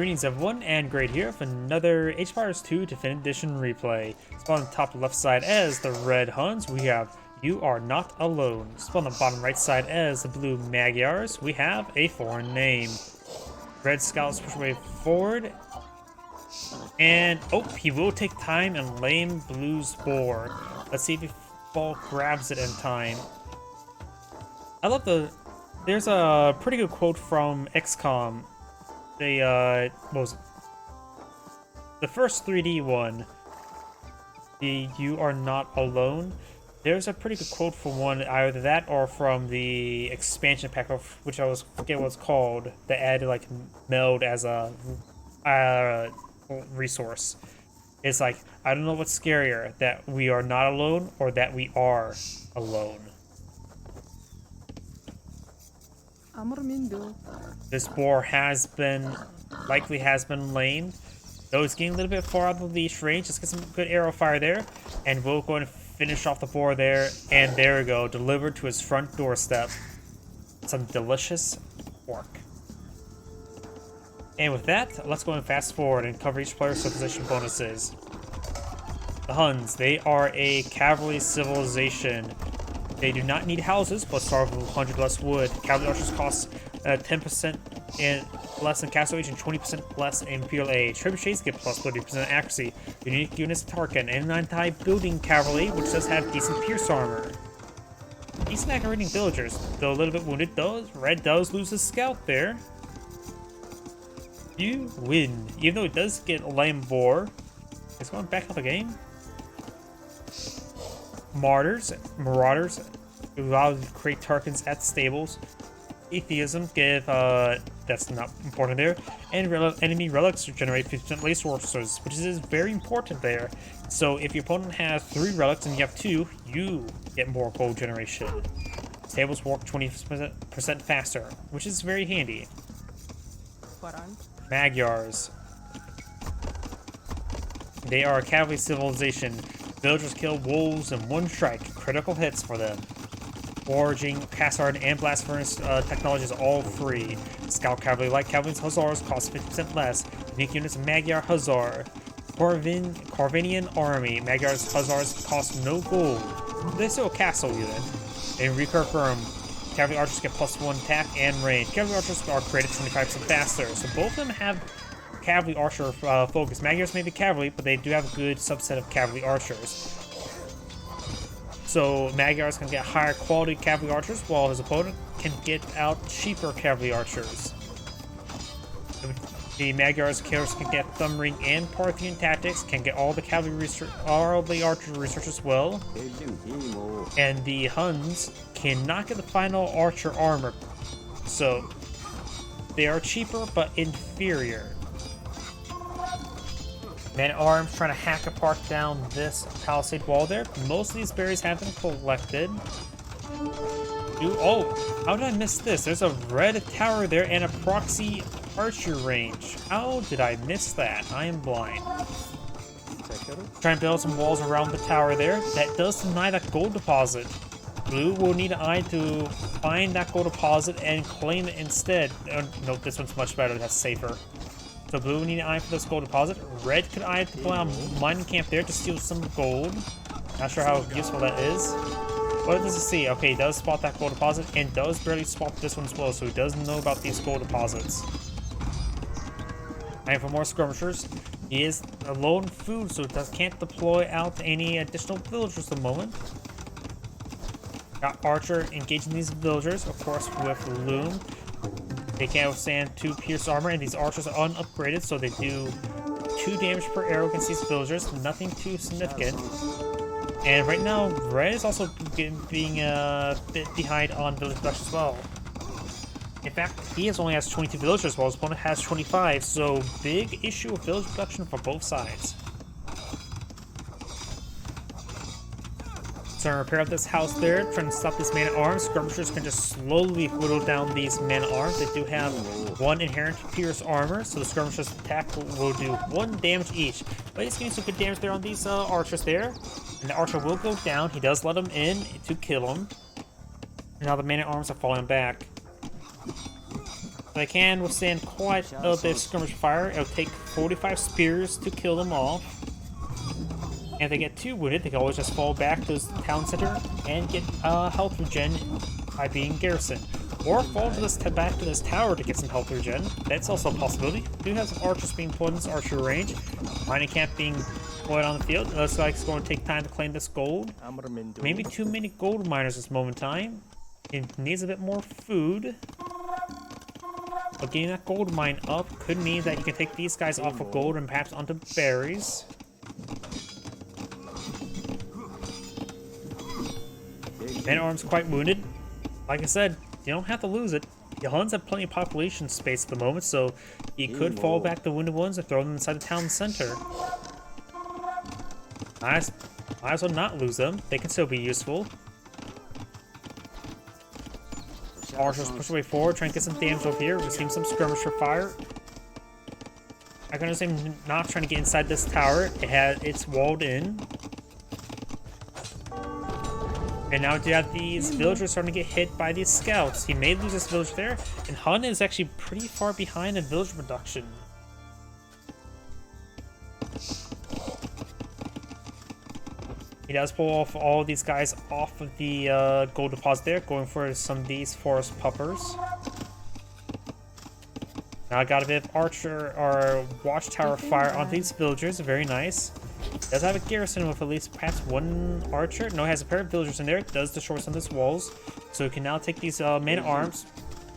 Greetings everyone, and Great here for another Age of Empires 2 Definitive Edition replay. Spawn on the top left side as the red Huns, we have You Are Not Alone. Spawn on the bottom right side as the blue Magyars, we have a foreign name. Red scouts push way forward. And, oh, he will take time and lame blue's boar. Let's see if he grabs it in time. I love there's a pretty good quote from XCOM. What was it? The first 3D one, the You Are Not Alone. There's a pretty good quote from one, either that or from the expansion pack, of which I forget what it's called, that added like meld as a resource. It's like, I don't know what's scarier, that we are not alone or that we are alone. This boar likely has been lamed, though it's getting a little bit far out of the leash range. Let's get some good arrow fire there, and we'll go and finish off the boar there. And there we go, delivered to his front doorstep. Some delicious pork. And with that, let's go and fast forward and cover each player's civilization bonuses. The Huns, they are a cavalry civilization. They do not need houses, but start with 100 less wood. Cavalry archers cost 10% less in Castle Age and 20% less in Imperial Age. Trebuchets get plus 30% accuracy. Unique units Tarkin and anti-building cavalry, which does have decent pierce armor. Decent at raiding villagers, though a little bit wounded. Red does lose his scout there. You win, even though it does get a lame boar. It's going back up the game. Marauders allow to create Tarkins at stables. Atheism give that's not important there, and enemy relics generate 50% resources, which is very important there. So if your opponent has 3 relics and you have 2, you get more gold generation. Stables work 20% faster, which is very handy. Magyars, they are a cavalry civilization. Villagers kill wolves in one strike, critical hits for them. Foraging, Castard, and Blast Furnace technology is all free. Scout Cavalry, like Cavalry's Hussars, cost 50% less. Unique units Magyar Hussar. Corvinian Army, Magyar's Hussars cost no gold. They're still a castle unit. And reconfirm, Cavalry Archers get +1 attack and range. Cavalry Archers are created 25% faster, so both of them have Cavalry Archer focus. Magyars may be cavalry, but they do have a good subset of Cavalry Archers. So Magyars can get higher quality Cavalry Archers, while his opponent can get out cheaper Cavalry Archers. The Magyars killers can get Thumbring and Parthian Tactics, can get all the Archer research as well. And the Huns cannot get the final Archer armor, so they are cheaper but inferior. Man-at-Arms trying to hack apart down this palisade wall there. Most of these berries have been collected. Oh, how did I miss this? There's a red tower there and a proxy archer range. How did I miss that? I am blind. Try and build some walls around the tower there. That does deny that gold deposit. Blue will need an eye to find that gold deposit and claim it instead. No, this one's much better. That's safer. So blue will need an eye for this gold deposit. Red could eye the mining camp there to steal some gold. Not sure how useful that is. What does it see? Okay, he does spot that gold deposit and does barely spot this one as well, so he does know about these gold deposits. And for more skirmishers, he is alone food, so can't deploy out any additional villagers at the moment. Got Archer engaging these villagers, of course, with Loom. They can't withstand 2 pierce armor, and these archers are unupgraded, so they do 2 damage per arrow against these villagers. Nothing too significant. And right now, Red is also being a bit behind on village production as well. In fact, he only has 22 villagers, while his opponent has 25, so big issue with village production for both sides. So repair up this house there, trying to stop this man-at-arms. Skirmishers can just slowly whittle down these men-at-arms. They do have 1 inherent pierce armor, so the skirmishers attack will do 1 damage each. But he's getting some good damage there on these archers there. And the archer will go down. He does let him in to kill him. And now the man-at-arms are falling back. They can withstand quite a bit of skirmish fire. It'll take 45 spears to kill them all. And if they get too wounded, they can always just fall back to the town center and get health regen by being garrisoned. Or fall to back to this tower to get some health regen. That's also a possibility. We do have some archers being put in this archer range. Mining camp being put on the field. It looks like it's going to take time to claim this gold. Maybe too many gold miners at this moment in time. It needs a bit more food. But getting that gold mine up could mean that you can take these guys off of gold and perhaps onto berries. Man-at-arms quite wounded. Like I said, you don't have to lose it. The Huns have plenty of population space at the moment, so you could fall back the wounded ones and throw them inside the town center. Might as well not lose them. They can still be useful. Archers push away forward, trying to get some damage over here. We're seeing some skirmisher fire. I can understand not trying to get inside this tower. It's walled in. And now you have these villagers starting to get hit by these scouts. He may lose this village there, and Hun is actually pretty far behind in village production. He does pull off all these guys off of the gold deposit there, going for some of these forest puppers. Now I got a bit of archer or watchtower fire on these villagers, very nice. Does have a garrison with at least perhaps one archer. No, it has a pair of villagers in there. It does destroy some of these walls. So you can now take these men-at-arms,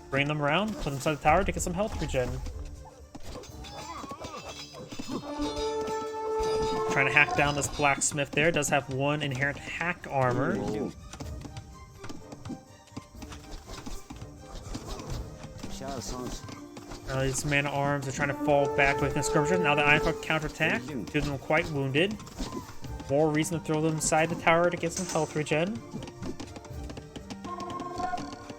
bring them around, put them inside the tower to get some health regen. Trying to hack down this blacksmith there. Does have one inherent hack armor. These man-at-arms are trying to fall back with the skirmishers. Now the Ironfolk counterattack. Two of them quite wounded. More reason to throw them inside the tower to get some health regen.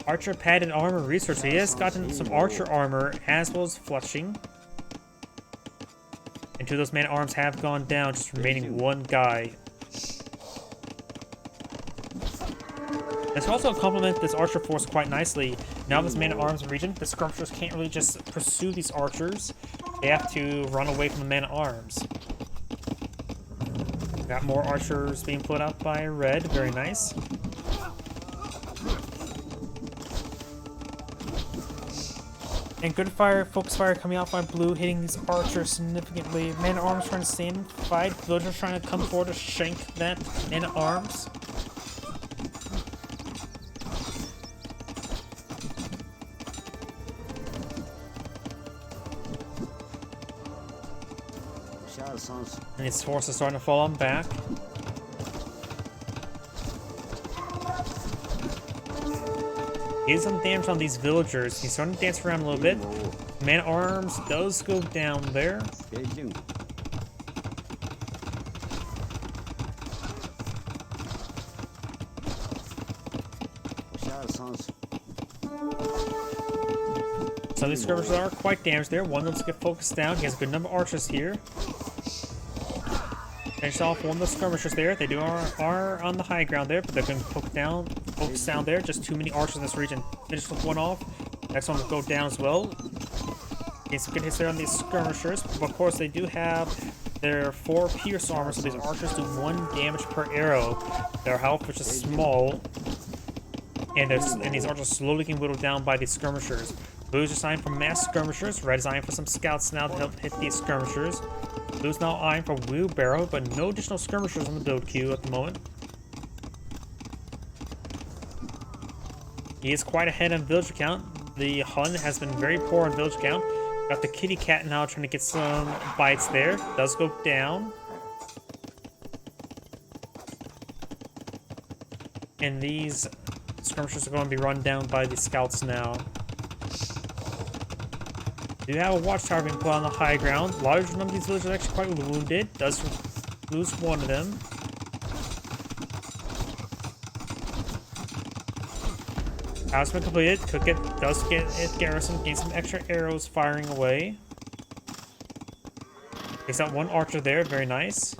Archer padded armor research. So he has gotten some archer armor as well as flushing. And two of those man-at-arms have gone down, just remaining one guy. This can also complement this archer force quite nicely. Now this man-at-arms region, the skirmishers can't really just pursue these archers. They have to run away from the man-at-arms. Got more archers being put out by red, very nice. And good fire, focus fire coming out by blue, hitting these archers significantly. Man-at-arms trying to stand and fight. Villagers trying to come forward to shank that man-at-arms. And his force is starting to fall on back. He did some damage on these villagers. He's starting to dance around a little bit. Man-at-arms does go down there. So these skirmishers are quite damaged there. One of them's get focused down. He has a good number of archers here. Finish off one of the skirmishers there. They are on the high ground there, but they're going to focus down there. Just too many archers in this region. Finish with one off. Next one will go down as well. Getting some good hits there on these skirmishers. But of course, they do have their 4 pierce armor, so these archers do 1 damage per arrow. Their health, which is small. And these archers slowly getting whittled down by these skirmishers. Blue's assigned for mass skirmishers. Red is eyeing for some scouts now to help hit these skirmishers. Blue's now eyeing for wheelbarrow, but no additional skirmishers on the build queue at the moment. He is quite ahead on village count. The Hun has been very poor on village count. Got the kitty cat now trying to get some bites there. Does go down. And these skirmishers are going to be run down by the scouts now. Do have a watchtower being put on the high ground. A large number of these villagers are actually quite wounded. Does lose one of them. House been completed. Does get it garrison. Gain some extra arrows firing away. Takes out one archer there. Very nice.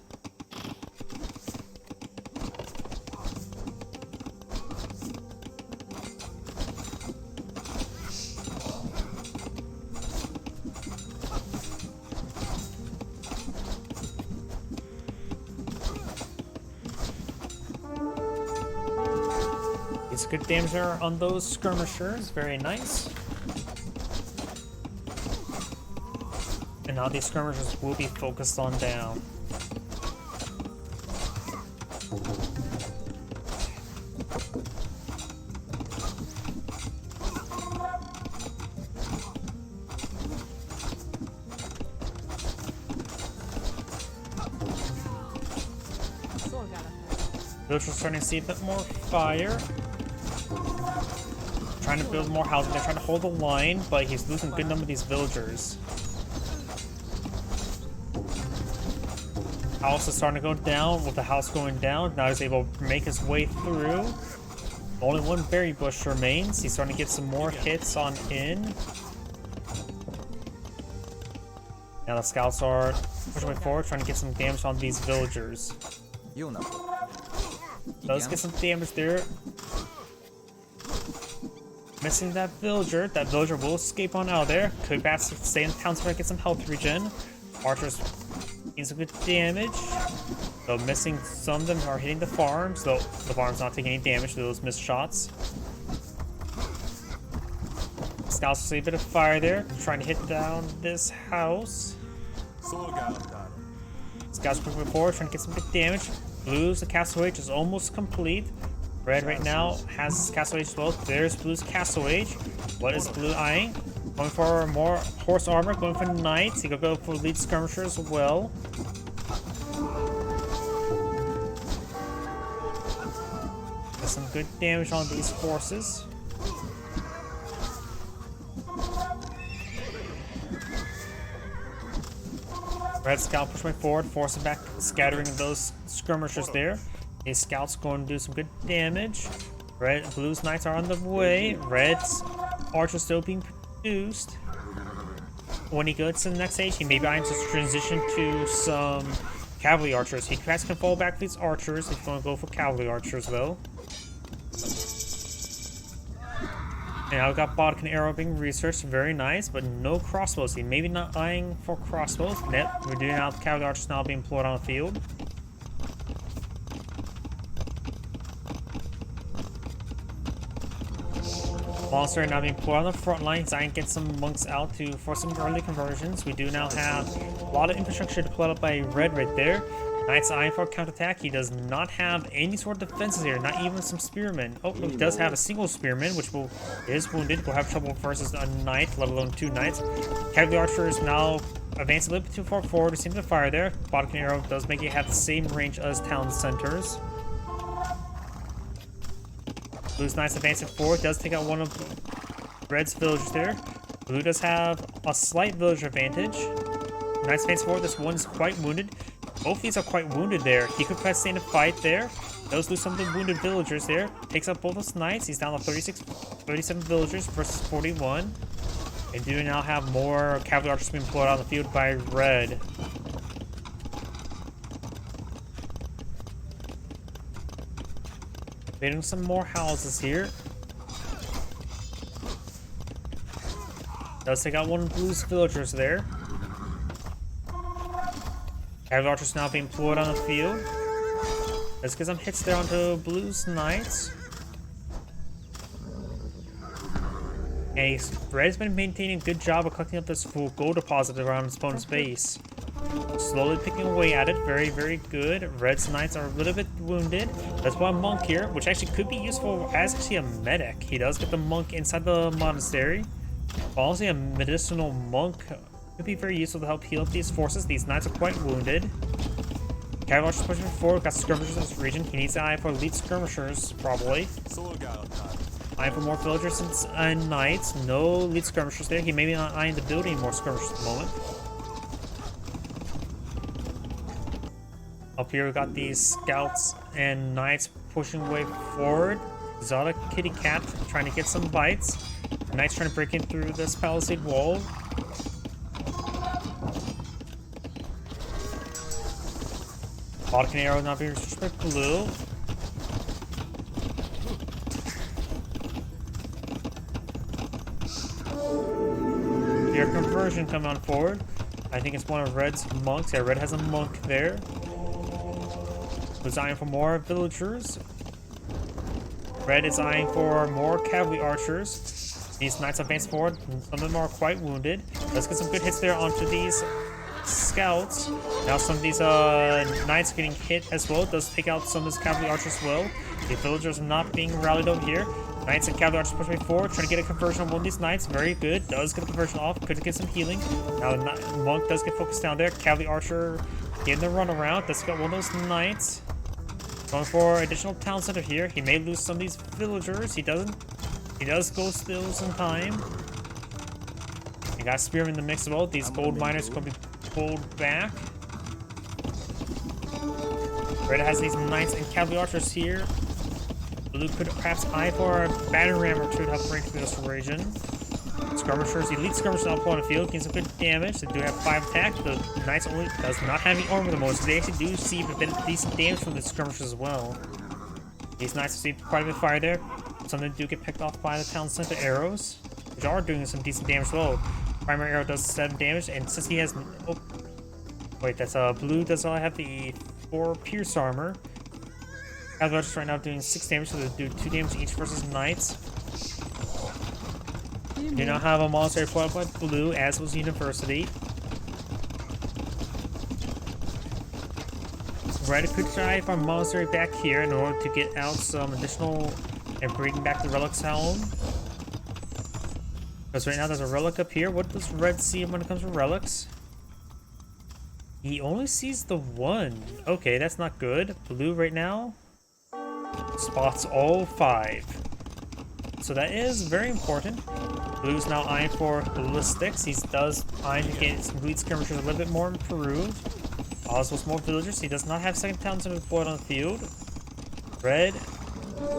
It's good damage there on those skirmishers. Very nice. And now these skirmishers will be focused on down. Villagers are starting to see a bit more fire. Trying to build more houses. They're trying to hold the line, but he's losing a good number of these villagers. House is starting to go down. With the house going down, now he's able to make his way through. Only one berry bush remains. He's starting to get some more hits on in. Now the scouts are pushing way forward, trying to get some damage on these villagers. Does get some damage there. Missing that villager. That villager will escape on out of there. Could perhaps stay in the town to get some health regen. Archers getting some good damage. Though missing some of them are hitting the farms, though the farm's not taking any damage to those missed shots. Scouts see a bit of fire there, trying to hit down this house. Scouts moving forward, trying to get some good damage. Blue's the castle age is almost complete. Red right now has his castle age as well. There's Blue's castle age. What is Blue eyeing? Going for more horse armor, going for knights. He could go for lead skirmisher as well. Got some good damage on these forces. Red scout pushing forward, forcing back, scattering those skirmishers there. These scouts going to do some good damage. Blue's knights are on the way. Red's archers still being produced. When he goes to the next stage, he may be eyeing to transition to some cavalry archers. He perhaps can fall back to these archers if he's going to go for cavalry archers, though. And now we've got Bodkin arrow being researched, very nice, but no crossbows. He may be not eyeing for crossbows. Yep, we do have cavalry archers now being employed on the field. Monster now being employed on the front line. He's eyeing to get some monks out to force some early conversions. We do now have a lot of infrastructure deployed up by Red right there. Knight's eyeing for a counterattack. He does not have any sort of defenses here, not even some spearmen. Oh, he does have a single spearman, which is wounded. Will have trouble versus a knight, let alone two knights. Cavalry archer is now advancing a little bit too far forward. We seem to fire there. Bodkin arrow does make it have the same range as town centers. Blue's knights advancing forward, does take out one of Red's villagers there. Blue does have a slight villager advantage. Knights advancing forward, this one's quite wounded. Both of these are quite wounded there. He could press in a fight there. Does lose some of the wounded villagers there. Takes out both those knights. He's down to 37 villagers versus 41. And do now have more cavalry archers being employed on the field by Red. Building some more houses here. Does take out one of Blue's villagers there. Cavalry archers now being employed on the field. Let's get some hits there onto Blue's knights. And Red's been maintaining a good job of collecting up this full gold deposit around his opponent's base. Slowly picking away at it. Very, very good. Red's knights are a little bit wounded. That's why a monk here, which actually could be useful as actually a medic. He does get the monk inside the monastery. Honestly, a medicinal monk could be very useful to help heal up these forces. These knights are quite wounded. Cavalry archers pushing forward. Got skirmishers in this region. He needs to eye for elite skirmishers, probably. Eyeing for more villagers and knights. No elite skirmishers there. He may be not eyeing to build any more skirmishers at the moment. Up here, we've got these scouts and knights pushing way forward. Zada kitty cat trying to get some bites. Knights trying to break in through this palisade wall. Bodkin arrow not being restricted by Blue. Your conversion coming on forward. I think it's one of Red's monks. Yeah, Red has a monk there. Design for more villagers. Red is eyeing for more cavalry archers. These knights advance forward. Some of them are quite wounded. Let's get some good hits there onto these scouts. Now some of these knights are getting hit as well. It does take out some of his cavalry archers as well. The villagers are not being rallied over here. Knights and cavalry archers pushing forward, trying to get a conversion on one of these knights. Very good. Does get the conversion off. Could get some healing. Now the monk does get focused down there. Cavalry archer getting the run around. Does get one of those knights. Going for additional town center here. He may lose some of these villagers. He doesn't. He does go still some time. You got Spearman in the mix as well. These gold miners going to be pulled back. Red has these knights and cavalry archers here. Blue could perhaps eye for a battering ram or two to help break through this region. Skirmishers, elite skirmishers on the field, getting some good damage. They do have 5 attack. The knights only does not have any armor the most, so they actually do receive a bit of decent damage from the skirmishers as well. These knights receive quite a bit of fire there. Some of them do get picked off by the town center arrows, which are doing some decent damage as well. Primary arrow does 7 damage, and since he has... Oh, wait, that's blue does not have the 4 pierce armor. Cavalry right now doing 6 damage, so they do 2 damage each versus knights. We do not have a monastery foiled by blue, as was University. Red could drive our monastery back here in order to get out some additional and bring back the relics home. Because right now there's a relic up here. What does Red see when it comes to relics? He only sees the 1. Okay, that's not good. Blue right now spots all 5. So that is very important. Blue's now eyeing for ballistics. He does eyeing to get some elite skirmishers a little bit more improved. Also some more villagers. He does not have second town center deployed on the field. Red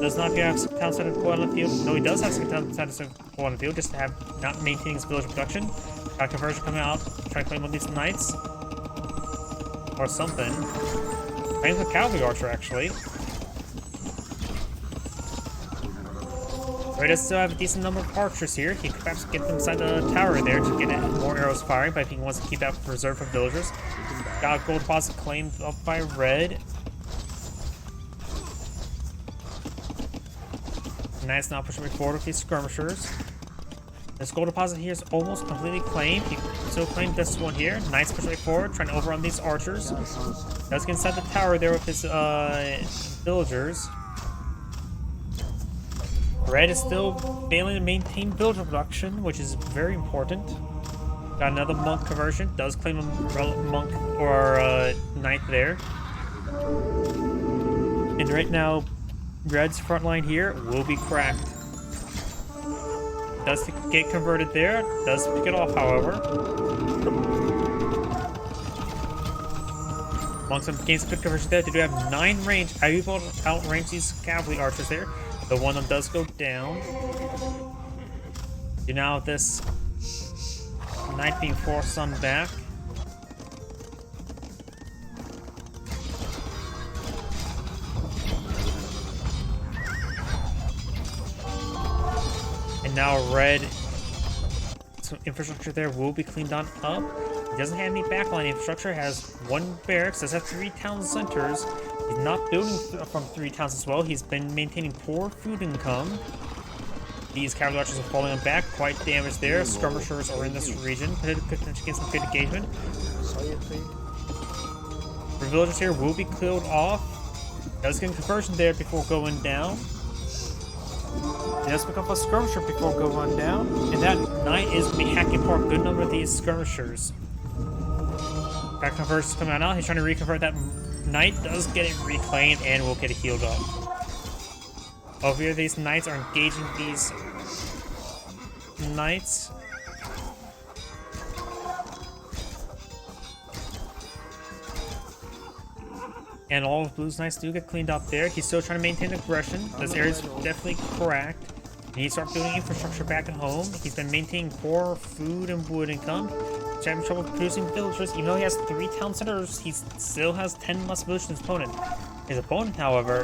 does not have second town center deployed on the field. No, he does have second town center deployed on the field, just to have not maintaining his village production. Got conversion coming out, trying to claim one of these knights. Or something. Claims a cavalry archer, actually. Red does still have a decent number of archers here. He could perhaps get them inside the tower there to get more arrows firing, but if he wants to keep that reserve for villagers. Got a gold deposit claimed up by Red. Knight's now pushing forward with these skirmishers. This gold deposit here is almost completely claimed. He still claimed this one here. Knight's pushing forward, trying to overrun these archers. Does get inside the tower there with his villagers. Red is still failing to maintain villager production, which is very important. Got another monk conversion. Does claim a monk or knight there. And right now, Red's front line here will be cracked. Does get converted there. Does pick it off, however. Monks gains a good conversion there. They do have 9 range. Are you able to outrange these cavalry archers there? The one of them does go down. You now have this knight being forced on back. And now Red, some infrastructure there will be cleaned on up. He doesn't have any backline infrastructure, has 1 barracks, does have 3 town centers. He's not building from 3 towns as well. He's been maintaining poor food income. These cavalry archers are falling on back, quite damaged there. Skirmishers are in this region. Could potentially get some good engagement. The villagers here will be cleared off. Does get a conversion there before going down. He does pick up a skirmisher before going down. And that knight is going to be hacking for a good number of these skirmishers. That conversion's coming out now. He's trying to reconvert that knight. Does get it reclaimed and will get it healed up. Over here, these knights are engaging these knights. And all of Blue's knights do get cleaned up there. He's still trying to maintain aggression. This area is definitely cracked. He needs to start building infrastructure back at home. He's been maintaining poor food and wood income. He's having trouble producing villagers. Even though he has 3 town centers, he still has 10 less villagers than his opponent. His opponent, however,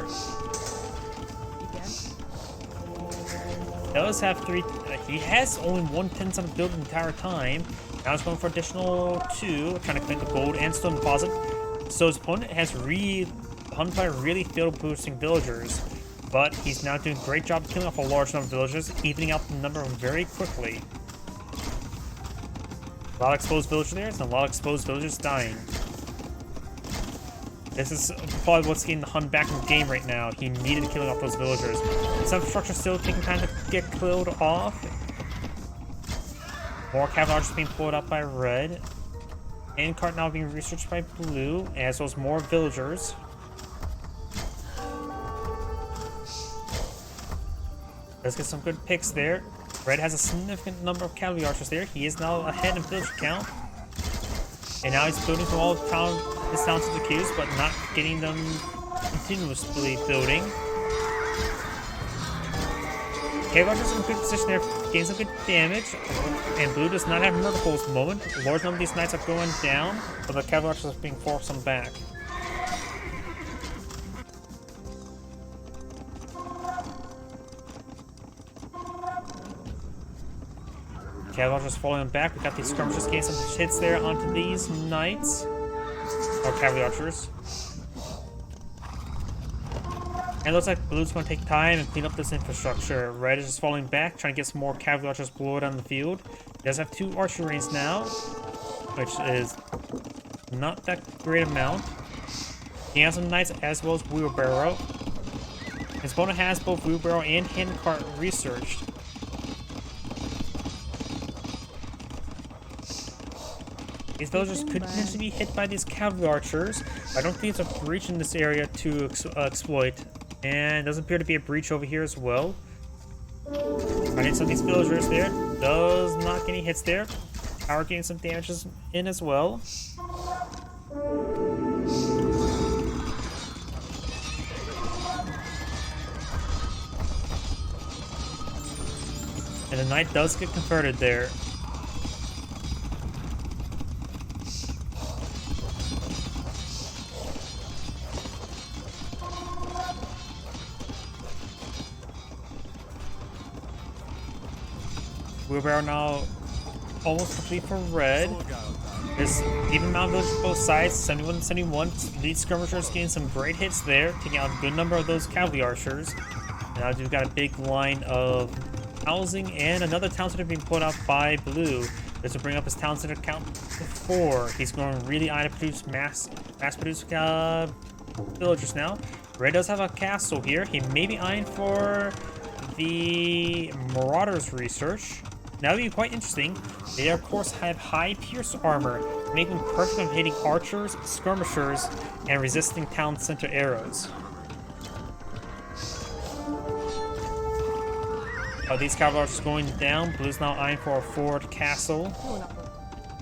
does have 3. He has only 1 10 center built the entire time. Now he's going for additional 2, trying to claim the gold and stone deposit. So his opponent has hunted by really failed boosting villagers. but he's now doing a great job killing off a large number of villagers, evening out the number very quickly. A lot of exposed villagers there, and a lot of exposed villagers dying. This is probably what's getting the Hun back in the game right now. He needed killing off those villagers. Some infrastructure still taking time to get killed off. More cavalry archers being pulled up by red. And cart now being researched by blue, as well as more villagers. Let's get some good picks there. Red has a significant number of cavalry archers there. He is now ahead in villager count. And now he's building from all his towns into queues, but not getting them continuously building. Cavalry archers in a good position there, getting some good damage. And blue does not have murder pulls at the moment. A large number of these knights are going down, but the cavalry archers are being forced them back. Cavalry archers falling back. We got these skirmishers getting some hits there onto these knights. Or cavalry archers. And it looks like blue's going to take time and clean up this infrastructure. Red is just falling back, trying to get some more cavalry archers blown on the field. He does have 2 archery ranges now, which is not that great amount. He has some knights as well as wheelbarrow. His opponent has both wheelbarrow and handcart researched. These villagers could potentially be hit by these cavalry archers. I don't think it's a breach in this area to exploit. And doesn't appear to be a breach over here as well. I need some of these villagers there. Does not get any hits there. Power getting some damages in as well. And the knight does get converted there. Wheelbarrow now almost complete for red. There's even amount of villagers both sides, 71 and 71. Lead skirmishers getting some great hits there, taking out a good number of those cavalry archers. Now we've got a big line of housing and another town center being put out by blue. This will bring up his town center count to 4. He's going really high to produce mass produce villagers now. Red does have a castle here. He may be eyeing for the Marauders research. That would be quite interesting. They of course have high pierce armor, making them perfect for hitting archers, skirmishers, and resisting town center arrows. These cavalry archers going down. Blue's now eyeing for a forward castle.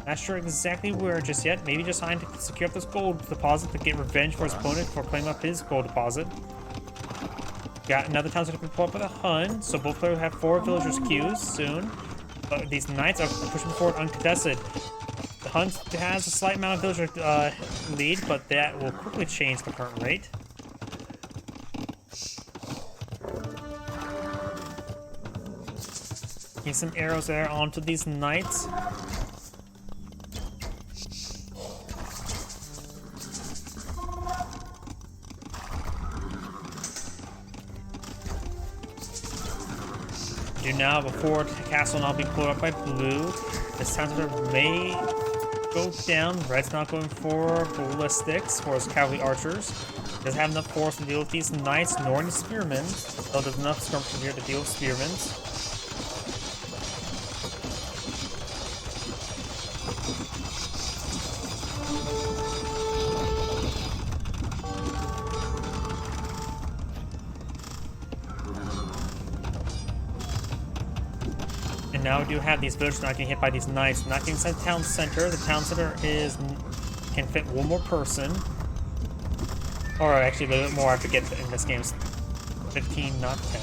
Not sure exactly where just yet. Maybe just eyeing to secure up this gold deposit to get revenge for his opponent for claiming up his gold deposit. Got another town center to pull up with a Hun, so both players will have 4 villagers queues soon. But these knights are pushing forward uncontested. The Hun has a slight amount of villager lead, but that will quickly change the current rate. Getting some arrows there onto these knights. Do now before the castle now be pulled up by blue. This town center may go down. Red's not going for ballistics for his cavalry archers. Doesn't have enough force to deal with these knights nor any spearmen. So there's enough skirmishers here to deal with spearmen. And now we do have these villagers not getting hit by these knights. Not getting inside the town center. The town center can fit 1 more person. Or actually a little bit more, I forget in this game. 15, not 10.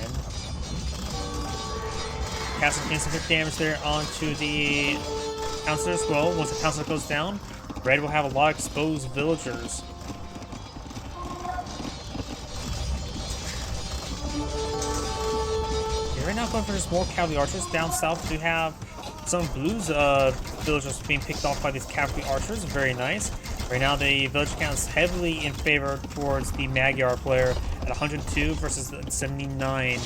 Castle getting some good damage there onto the town center as well. Once the town center goes down, red will have a lot of exposed villagers. Right now going for just more cavalry archers. Down south we have some of blue's villagers being picked off by these cavalry archers. Very nice. Right now the village count is heavily in favor towards the Magyar player, at 102 versus 79.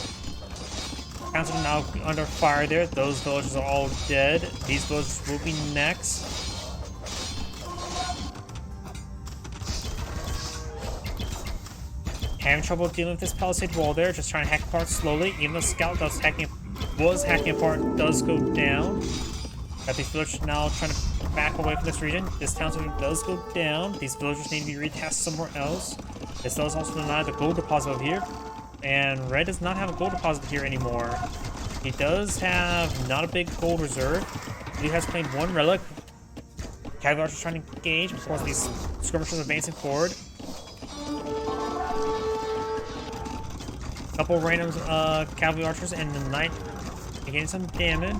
Council now under fire there. Those villagers are all dead. These villagers will be next. Having trouble dealing with this palisade wall there, just trying to hack apart slowly. Even the scout was hacking apart, does go down. Got these villagers now trying to back away from this region. This town does go down. These villagers need to be retasked somewhere else. This does also deny the gold deposit over here. And red does not have a gold deposit here anymore. He does have not a big gold reserve. Blue has claimed one relic. Cavalry archers trying to engage. Of course, these skirmishers advancing forward. Couple random cavalry archers and the knight getting some damage.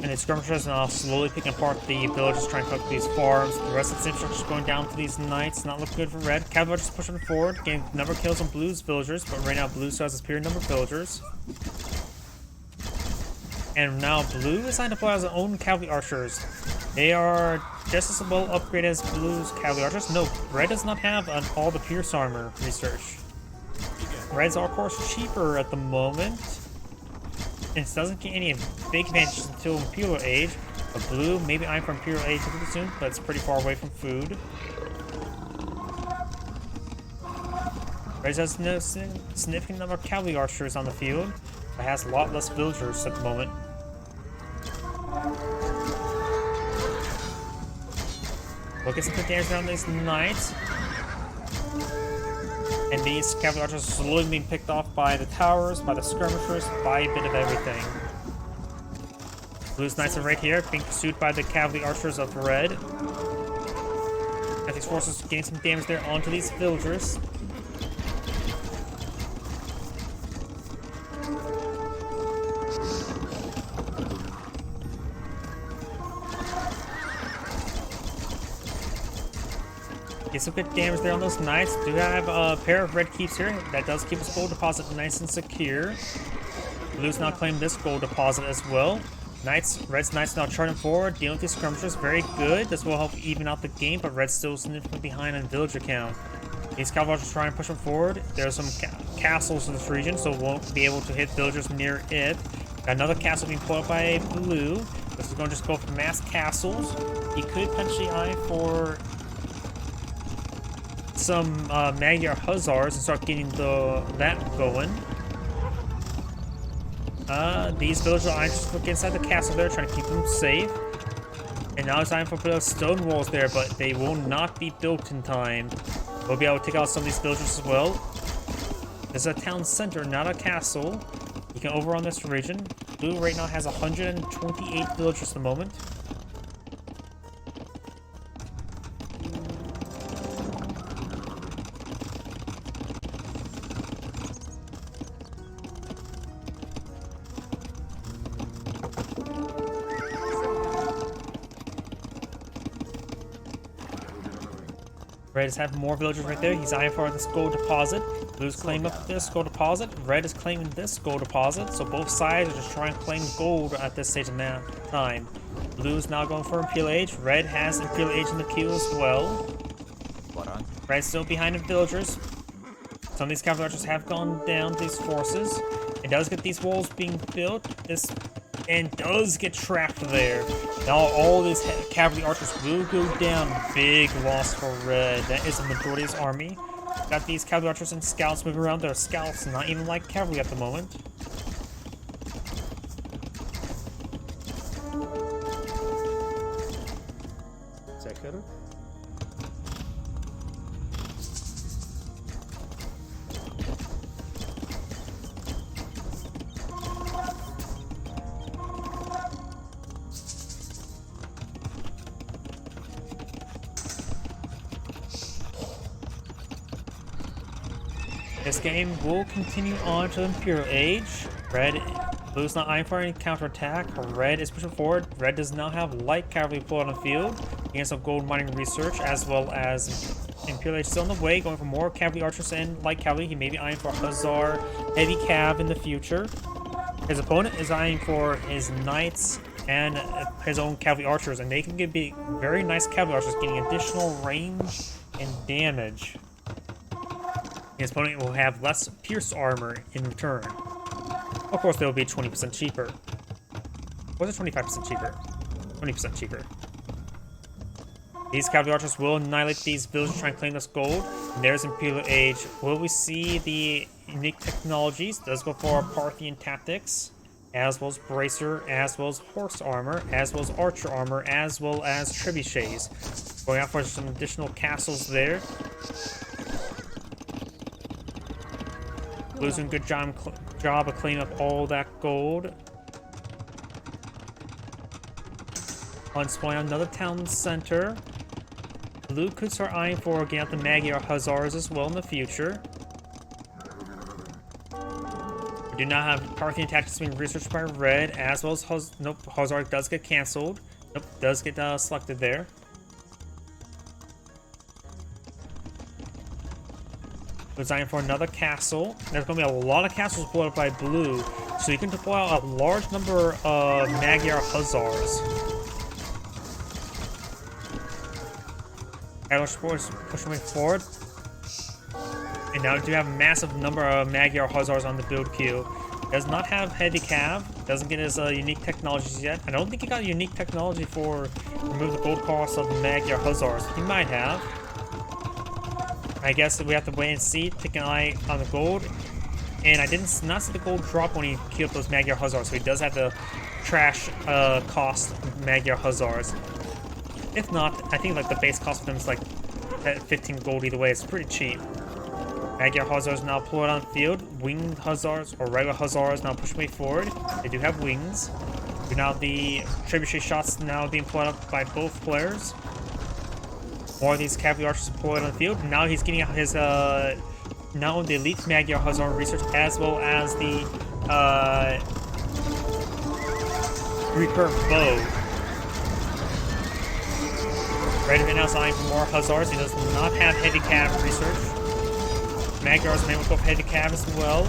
And the skirmishers are now slowly picking apart the villagers trying to cook these farms. The rest of the infrastructure is going down for these knights. Not looking good for red. Cavalry archers pushing forward, getting a number of kills on blue's villagers, but right now blue still has a superior number of villagers. And now blue is signed up as their own cavalry archers. They are just as well upgraded as blue's cavalry archers. No, red does not have all the pierce armor research. Red's are of course cheaper at the moment. And it doesn't get any big advantages until Imperial Age. But blue, maybe I'm for Imperial Age pretty soon, but it's pretty far away from food. Red has no significant number of cavalry archers on the field, but has a lot less villagers at the moment. Look at some good damage around these knights. And these cavalry archers are slowly being picked off by the towers, by the skirmishers, by a bit of everything. Blue's knights are right here, being pursued by the cavalry archers of red. And these forces getting some damage there onto these villagers. Get some good damage there on those knights. Do have a pair of red keeps here. That does keep his gold deposit nice and secure. Blue's now claimed this gold deposit as well. Red's knights now charging forward, dealing with these skirmishers. Very good. This will help even out the game, but red's still significantly behind on villager count. These cavalry are trying to push them forward. There's some castles in this region, so won't be able to hit villagers near it. Got another castle being pulled up by blue. This is going to just go for mass castles. He could potentially eye for some Magyar hussars and start getting that going. These villagers are just looking inside the castle there, trying to keep them safe. And now it's time for the stone walls there, but they will not be built in time. We'll be able to take out some of these villagers as well. This is a town center, not a castle. You can overrun this region. Blue right now has 128 villagers at the moment. Red is having more villagers right there. He's eyeing for this gold deposit. Blue's claiming up this gold deposit. Red is claiming this gold deposit. So both sides are just trying to claim gold at this stage of time. Blue's now going for Imperial Age. Red has Imperial Age in the queue as well. Red's still behind the villagers. Some of these cavalry archers have gone down to these forces. It does get these walls being built. And does get trapped there. Now all these cavalry archers will go down. Big loss for red. That is the majority of his army. Got these cavalry archers and scouts moving around. They're scouts, not even like cavalry at the moment. This game will continue on to the Imperial Age. Blue's not eyeing for any counterattack. Red is pushing forward. Red does now have light cavalry pulled on the field. He has some gold mining research, as well as Imperial Age still on the way, going for more cavalry archers and light cavalry. He may be eyeing for Hussar heavy cav in the future. His opponent is eyeing for his knights and his own cavalry archers, and they can be very nice cavalry archers, getting additional range and damage. His opponent will have less pierce armor in return. Of course, they will be 20% cheaper. Or is it 25% cheaper? 20% cheaper. These cavalry archers will annihilate these villagers trying to claim this gold. And there's Imperial Age. Will we see the unique technologies? Does go for Parthian tactics, as well as bracer, as well as horse armor, as well as archer armor, as well as trebuchets. Going out for some additional castles there. Blue's doing a good job of cleaning up all that gold. Unspawning another town center. Blue could start eyeing for getting out the Magyar Hussars as well in the future. We do not have Parthian tactics being researched by Red, as well as nope, Hussar does get cancelled. Nope, does get selected there. Designing for another castle. There's going to be a lot of castles deployed by Blue, so you can deploy a large number of Magyar Hussars. Push moving forward. And now we do have a massive number of Magyar Hussars on the build queue. Does not have heavy cav. Doesn't get his unique technologies yet. I don't think he got a unique technology for remove the gold cost of the Magyar Hussars. He might have. I guess we have to wait and see. Take an eye on the gold. And I did not see the gold drop when he killed those Magyar Hussars, so he does have the trash cost Magyar Hussars. If not, I think like the base cost for them is like 15 gold either way. It's pretty cheap. Magyar Hussars now deployed on the field. Winged Hussars or regular Hussars now push way forward. They do have wings. Now the trebuchet shots now being deployed up by both players. More of these cavalry archers deployed on the field. Now he's getting out his now the elite Magyar Hussar research, as well as the recurve bow. Red right now is eyeing for more Hussars. He does not have heavy cav research. Magyars may go for heavy cav as well.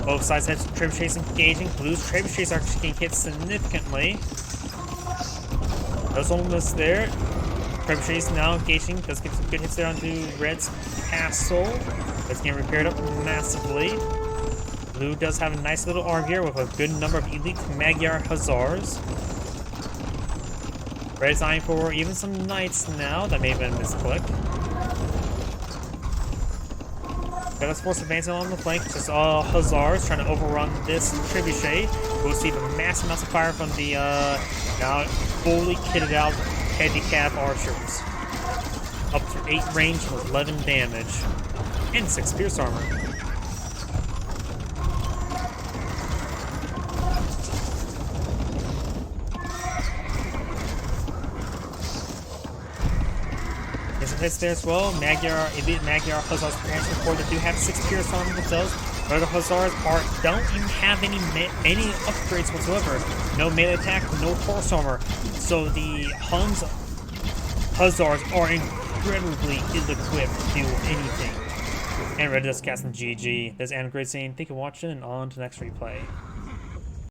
Both sides have trebuchets engaging. Blue's trebuchets are getting hit significantly. Those almost there. Trebuchets now engaging. Does get some good hits there onto Red's castle. That's getting repaired up massively. Blue does have a nice little arm here with a good number of elite Magyar Hussars. Red is eyeing for even some knights now. That may have been a misclick. Okay, let's force advancing along the flank. Just all Hussars trying to overrun this trebuchet. We'll see the massive amounts of fire from the now fully kitted out heavy cav archers. Up to 8 range with 11 damage. And 6 pierce armor. Hits there as well. Elite Magyar Hussars transport that do have 6 pierce armor themselves. Regular Hussars don't even have any upgrades whatsoever. No melee attack, no horse armor. So the Huns Hussars are incredibly ill-equipped to do anything. And Red does cast some GG. This is Great saying thank you for watching, and on to the next replay.